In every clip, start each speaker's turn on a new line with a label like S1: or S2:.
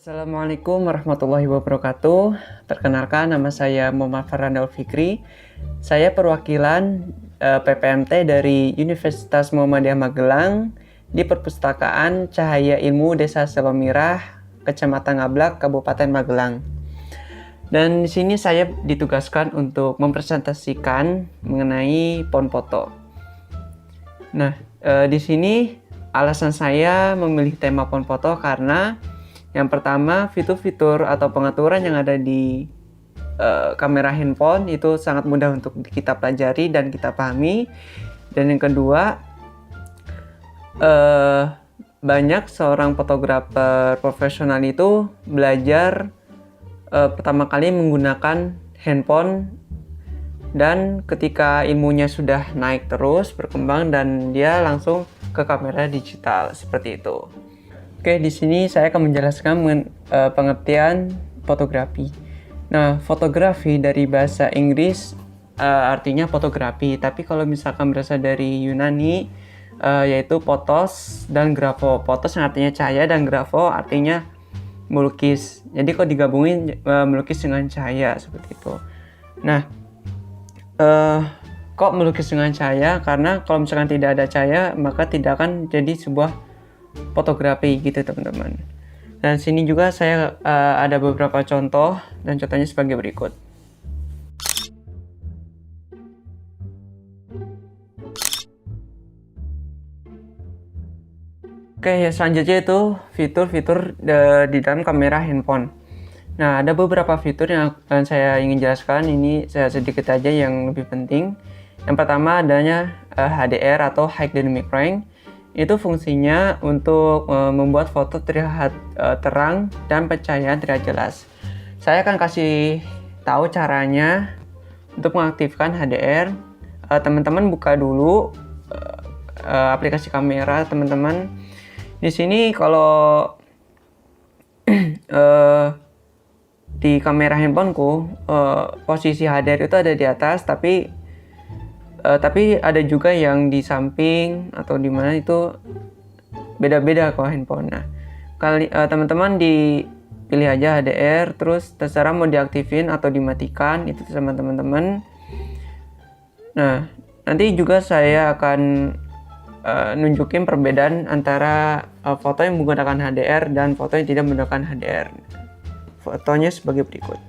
S1: Assalamualaikum warahmatullahi wabarakatuh. Perkenalkan, nama saya Muhammad Farhanal Fikri. Saya perwakilan PPMT dari Universitas Muhammadiyah Magelang di Perpustakaan Cahaya Ilmu Desa Selomirah, Kecamatan Ngablak, Kabupaten Magelang. Dan di sini saya ditugaskan untuk mempresentasikan mengenai pohon foto. Nah, di sini alasan saya memilih tema pohon foto karena yang pertama, fitur-fitur atau pengaturan yang ada di kamera handphone itu sangat mudah untuk kita pelajari dan kita pahami. Dan yang kedua, banyak seorang fotografer profesional itu belajar pertama kali menggunakan handphone, dan ketika ilmunya sudah naik terus berkembang dan dia langsung ke kamera digital seperti itu. Oke, di sini saya akan menjelaskan pengertian fotografi. Nah, fotografi dari bahasa Inggris artinya fotografi, tapi kalau misalkan berasal dari Yunani yaitu photos dan grafo. Photos yang artinya cahaya dan grafo artinya melukis. Jadi kalau digabungin melukis dengan cahaya seperti itu. Nah, kok melukis dengan cahaya? Karena kalau misalkan tidak ada cahaya maka tidak akan jadi sebuah fotografi gitu teman-teman. Dan sini juga saya ada beberapa contoh, dan contohnya sebagai berikut. Oke, ya selanjutnya itu fitur-fitur di dalam kamera handphone. Nah, ada beberapa fitur yang akan saya ingin jelaskan. Ini saya sedikit aja yang lebih penting. Yang pertama adanya HDR atau High Dynamic Range. Itu fungsinya untuk membuat foto terlihat terang dan pencahayaan terlihat jelas. Saya akan kasih tahu caranya untuk mengaktifkan HDR. Teman-teman buka dulu aplikasi kamera teman-teman. Di sini kalau di kamera handphoneku posisi HDR itu ada di atas, tapi ada juga yang di samping atau di mana, itu beda-beda kalau handphone. Nah, teman-teman dipilih aja HDR, terus terserah mau diaktifin atau dimatikan, itu sama teman-teman. Nah, nanti juga saya akan nunjukin perbedaan antara foto yang menggunakan HDR dan foto yang tidak menggunakan HDR. Fotonya sebagai berikut.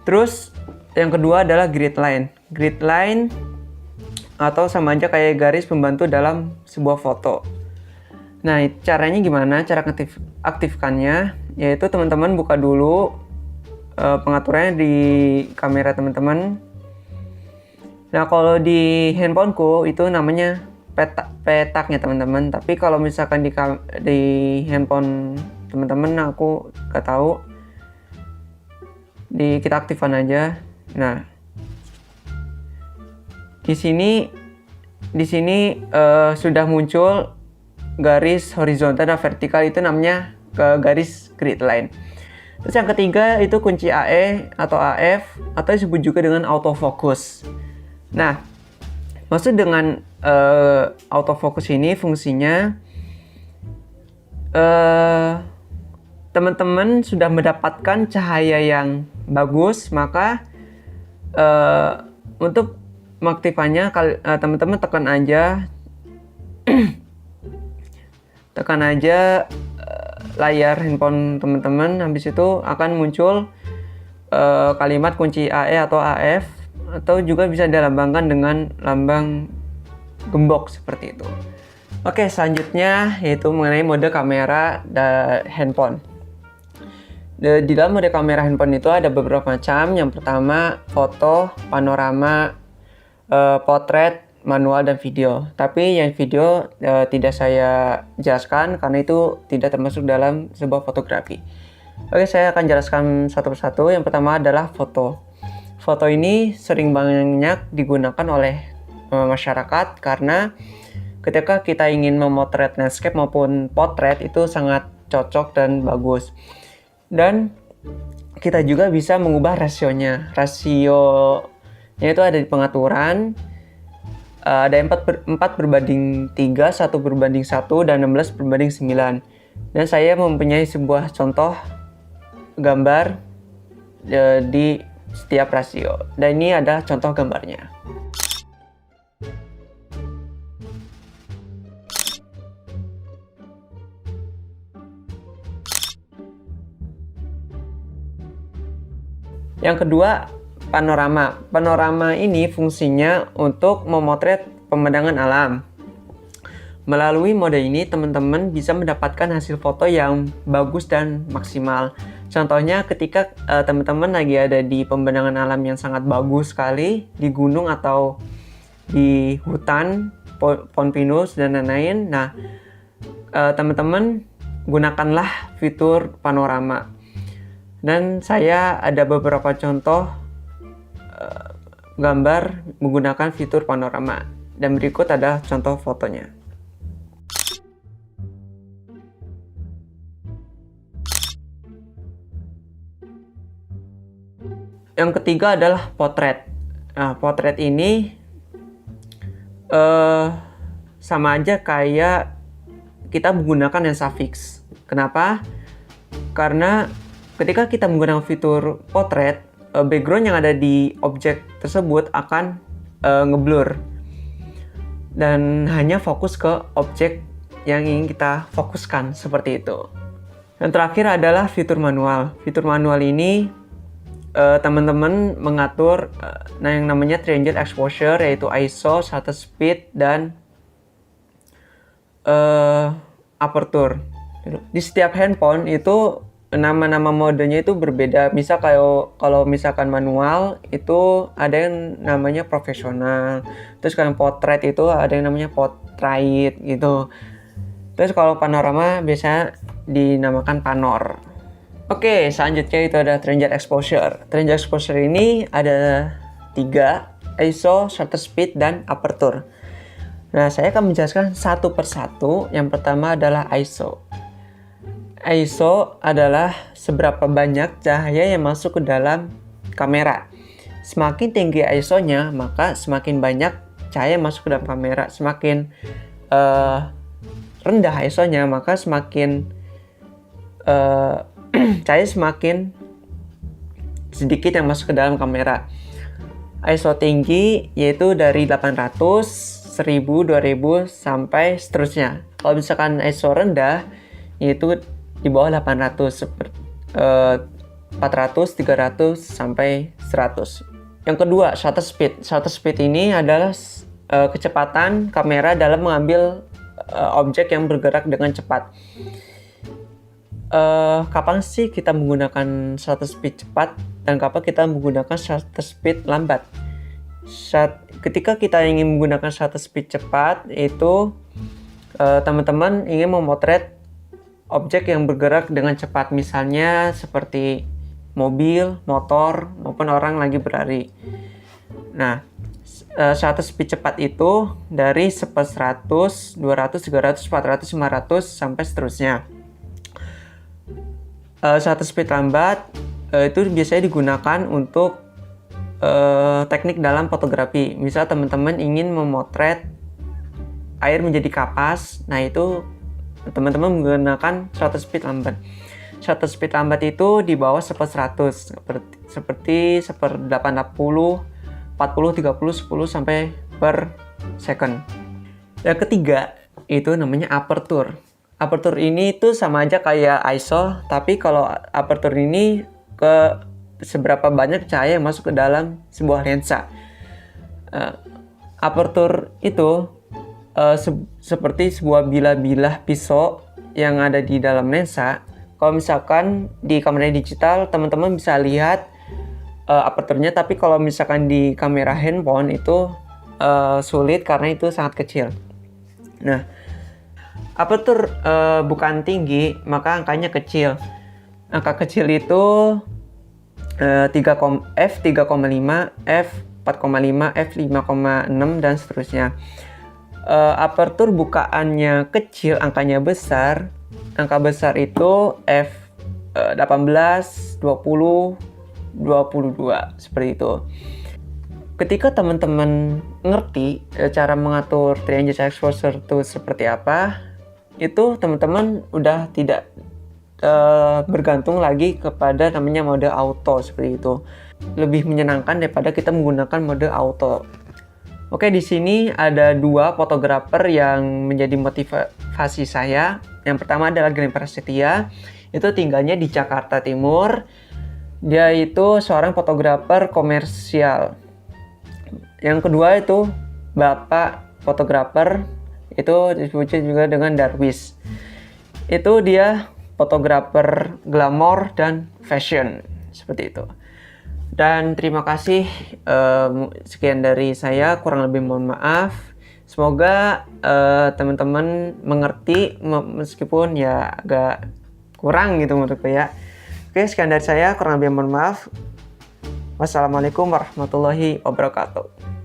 S1: Terus yang kedua adalah grid line. Grid line atau sama aja kayak garis pembantu dalam sebuah foto. Nah, caranya gimana? Cara aktifkannya yaitu teman-teman buka dulu pengaturannya di kamera teman-teman. Nah, kalau di handphoneku itu namanya petaknya teman-teman. Tapi kalau misalkan di handphone teman-teman aku gak tahu, kita aktifkan aja. Nah, di sini sudah muncul garis horizontal dan vertikal, itu namanya garis grid line. Terus yang ketiga itu kunci AE atau AF atau disebut juga dengan autofocus. Nah, maksud dengan autofocus ini fungsinya teman-teman sudah mendapatkan cahaya yang bagus, maka untuk mengaktifkannya teman-teman tekan aja layar handphone teman-teman. Habis itu akan muncul kalimat kunci AE atau AF, atau juga bisa dilambangkan dengan lambang gembok seperti itu. Oke, selanjutnya yaitu mengenai mode kamera handphone. Di dalam mode kamera handphone itu ada beberapa macam. Yang pertama foto, panorama, potret, manual, dan video. Tapi yang video tidak saya jelaskan karena itu tidak termasuk dalam sebuah fotografi. Oke, saya akan jelaskan satu persatu. Yang pertama adalah foto. Foto ini sering banyak digunakan oleh masyarakat karena ketika kita ingin memotret landscape maupun potret itu sangat cocok dan bagus. Dan kita juga bisa mengubah rasionya. Rasionya itu ada di pengaturan. ada 4:3, 1:1, dan 16:9. Dan saya mempunyai sebuah contoh gambar di setiap rasio. Dan ini ada contoh gambarnya. Yang kedua, panorama. Panorama ini fungsinya untuk memotret pemandangan alam. Melalui mode ini, teman-teman bisa mendapatkan hasil foto yang bagus dan maksimal. Contohnya ketika teman-teman lagi ada di pemandangan alam yang sangat bagus sekali, di gunung atau di hutan, pohon pinus, dan lain-lain. Nah, teman-teman gunakanlah fitur panorama. Dan saya ada beberapa contoh gambar menggunakan fitur panorama. Dan berikut ada contoh fotonya. Yang ketiga adalah potret. Nah, potret ini sama aja kayak kita menggunakan lensa fix. Kenapa? Karena ketika kita menggunakan fitur potret, background yang ada di objek tersebut akan ngeblur dan hanya fokus ke objek yang ingin kita fokuskan, seperti itu. Dan terakhir adalah fitur manual. Fitur manual ini teman-teman mengatur yang namanya transient exposure, yaitu ISO, shutter speed, dan aperture. Di setiap handphone itu nama-nama modenya itu berbeda. Misal kalau misalkan manual itu ada yang namanya profesional. Terus kalau portrait itu ada yang namanya portrait gitu. Terus kalau panorama biasa dinamakan panor. Oke, selanjutnya itu ada transient exposure. Transient exposure ini ada 3, ISO, shutter speed, dan aperture. Nah, saya akan menjelaskan satu persatu. Yang pertama adalah ISO. ISO adalah seberapa banyak cahaya yang masuk ke dalam kamera. Semakin tinggi ISO-nya, maka semakin banyak cahaya yang masuk ke dalam kamera. Semakin rendah ISO-nya, maka semakin cahaya semakin sedikit yang masuk ke dalam kamera. ISO tinggi yaitu dari 800, 1000, 2000, sampai seterusnya. Kalau misalkan ISO rendah, yaitu di bawah 800, 400, 300, sampai 100. Yang kedua, shutter speed. Shutter speed ini adalah kecepatan kamera dalam mengambil objek yang bergerak dengan cepat. Kapan sih kita menggunakan shutter speed cepat dan kapan kita menggunakan shutter speed lambat? Ketika kita ingin menggunakan shutter speed cepat, itu teman-teman ingin memotret objek yang bergerak dengan cepat, misalnya seperti mobil, motor, maupun orang lagi berlari. Nah, shutter speed cepat itu dari 1/100, 200, 300, 400, 500, sampai seterusnya. Shutter speed lambat itu biasanya digunakan untuk teknik dalam fotografi. Misal teman-teman ingin memotret air menjadi kapas, nah itu teman-teman menggunakan shutter speed lambat. Shutter speed lambat itu di bawah 1/100, seperti 1/880, 40, 30, 10 sampai per second. Yang ketiga itu namanya aperture. Aperture ini itu sama aja kayak ISO, tapi kalau aperture ini ke seberapa banyak cahaya yang masuk ke dalam sebuah lensa. Aperture itu seperti sebuah bilah-bilah pisau yang ada di dalam lensa. Kalau misalkan di kamera digital, teman-teman bisa lihat aperturnya, tapi kalau misalkan di kamera handphone itu sulit karena itu sangat kecil. Nah, apertur bukan tinggi, maka angkanya kecil. Angka kecil itu f3,5, f4,5, f5,6, dan seterusnya. Apertur bukaannya kecil, angkanya besar. Angka besar itu f18, 20, 22, seperti itu. ketika teman-teman ngerti cara mengatur 3 exposure itu seperti apa, itu teman-teman udah tidak bergantung lagi kepada namanya mode auto seperti itu. Lebih menyenangkan daripada kita menggunakan mode auto. Oke, di sini ada 2 fotografer yang menjadi motivasi saya. Yang pertama adalah Glenn Prasetya, itu tinggalnya di Jakarta Timur. Dia itu seorang fotografer komersial. Yang kedua itu Bapak fotografer, itu disebut juga dengan Darwis. Itu dia fotografer glamour dan fashion, seperti itu. Dan terima kasih, sekian dari saya, kurang lebih mohon maaf. Semoga teman-teman mengerti meskipun ya agak kurang gitu menurutku ya. Oke, sekian dari saya, kurang lebih mohon maaf. Wassalamualaikum warahmatullahi wabarakatuh.